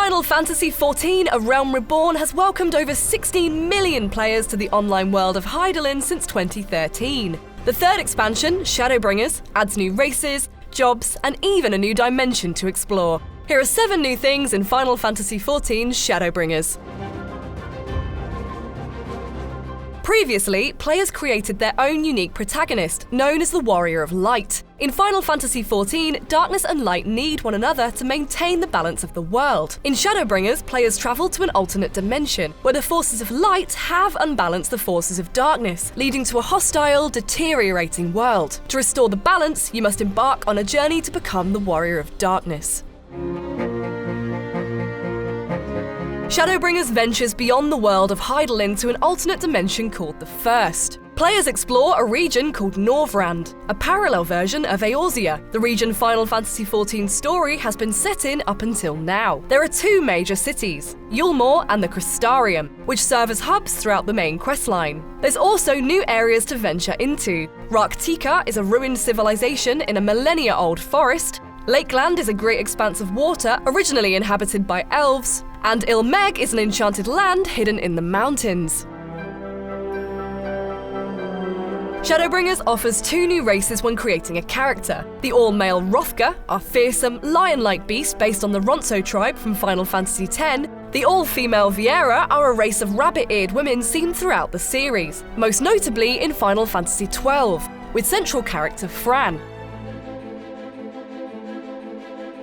Final Fantasy XIV A Realm Reborn has welcomed over 16 million players to the online world of HROTHGAR since 2013. The third expansion, Shadowbringers, adds new races, jobs, and even a new dimension to explore. Here are 7 new things in Final Fantasy XIV Shadowbringers. Previously, players created their own unique protagonist, known as the Warrior of Light. In Final Fantasy XIV, darkness and light need one another to maintain the balance of the world. In Shadowbringers, players travel to an alternate dimension, where the forces of light have unbalanced the forces of darkness, leading to a hostile, deteriorating world. To restore the balance, you must embark on a journey to become the Warrior of Darkness. Shadowbringers ventures beyond the world of HROTHGAR to an alternate dimension called the First. Players explore a region called Norvrand, a parallel version of Eorzea, the region Final Fantasy XIV's story has been set in up until now. There are 2 major cities, Yulmore and the Crystarium, which serve as hubs throughout the main questline. There's also new areas to venture into. Rak'tika is a ruined civilization in a millennia-old forest, Lakeland is a great expanse of water originally inhabited by elves, and Ilmeg is an enchanted land hidden in the mountains. Shadowbringers offers 2 new races when creating a character. The all-male HROTHGAR, a fearsome, lion-like beast based on the Ronso tribe from Final Fantasy X. The all-female Viera are a race of rabbit-eared women seen throughout the series, most notably in Final Fantasy XII, with central character Fran.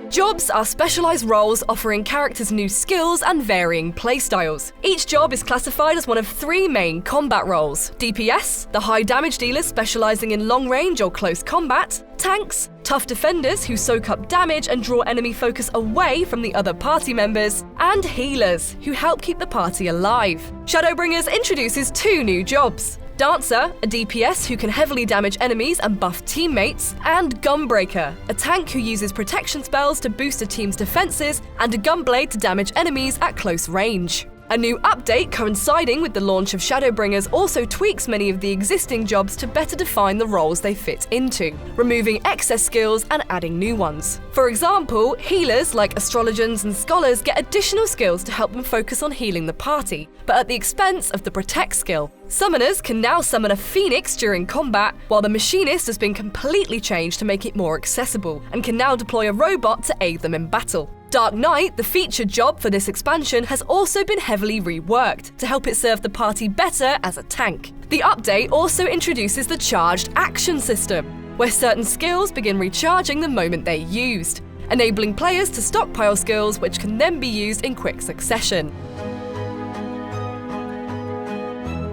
Jobs are specialized roles offering characters new skills and varying playstyles. Each job is classified as one of 3 main combat roles: DPS, the high damage dealers specializing in long range or close combat; tanks, tough defenders who soak up damage and draw enemy focus away from the other party members; and healers, who help keep the party alive. Shadowbringers introduces 2 new jobs: Dancer, a DPS who can heavily damage enemies and buff teammates, and Gunbreaker, a tank who uses protection spells to boost a team's defenses, and a gunblade to damage enemies at close range. A new update coinciding with the launch of Shadowbringers also tweaks many of the existing jobs to better define the roles they fit into, removing excess skills and adding new ones. For example, healers like astrologers and scholars get additional skills to help them focus on healing the party, but at the expense of the protect skill. Summoners can now summon a phoenix during combat, while the machinist has been completely changed to make it more accessible, and can now deploy a robot to aid them in battle. Dark Knight, the featured job for this expansion, has also been heavily reworked to help it serve the party better as a tank. The update also introduces the charged action system, where certain skills begin recharging the moment they're used, enabling players to stockpile skills which can then be used in quick succession.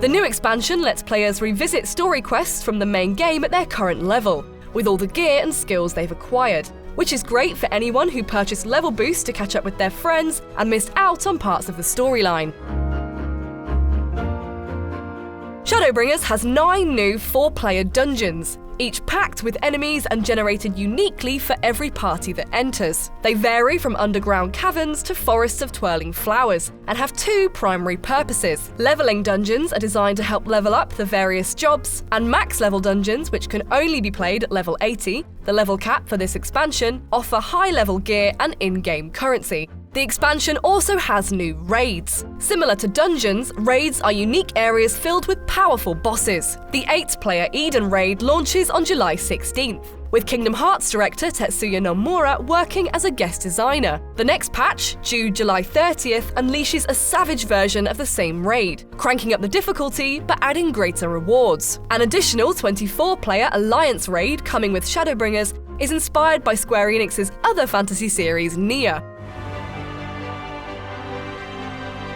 The new expansion lets players revisit story quests from the main game at their current level, with all the gear and skills they've acquired, which is great for anyone who purchased level boosts to catch up with their friends and missed out on parts of the storyline. Shadowbringers has 9 new 4-player dungeons, each packed with enemies and generated uniquely for every party that enters. They vary from underground caverns to forests of twirling flowers, and have 2 primary purposes. Leveling dungeons are designed to help level up the various jobs, and max-level dungeons, which can only be played at level 80, the level cap for this expansion, offer high-level gear and in-game currency. The expansion also has new raids. Similar to dungeons, raids are unique areas filled with powerful bosses. The 8-player Eden raid launches on July 16th, with Kingdom Hearts director Tetsuya Nomura working as a guest designer. The next patch, due July 30th, unleashes a savage version of the same raid, cranking up the difficulty but adding greater rewards. An additional 24-player Alliance raid coming with Shadowbringers is inspired by Square Enix's other fantasy series, Nier.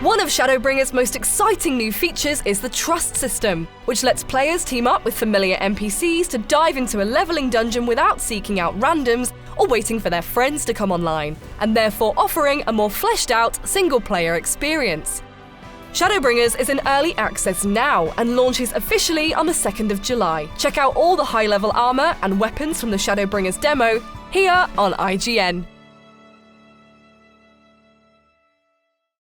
One of Shadowbringers' most exciting new features is the Trust system, which lets players team up with familiar NPCs to dive into a leveling dungeon without seeking out randoms or waiting for their friends to come online, and therefore offering a more fleshed-out single-player experience. Shadowbringers is in early access now and launches officially on the 2nd of July. Check out all the high-level armor and weapons from the Shadowbringers demo here on IGN.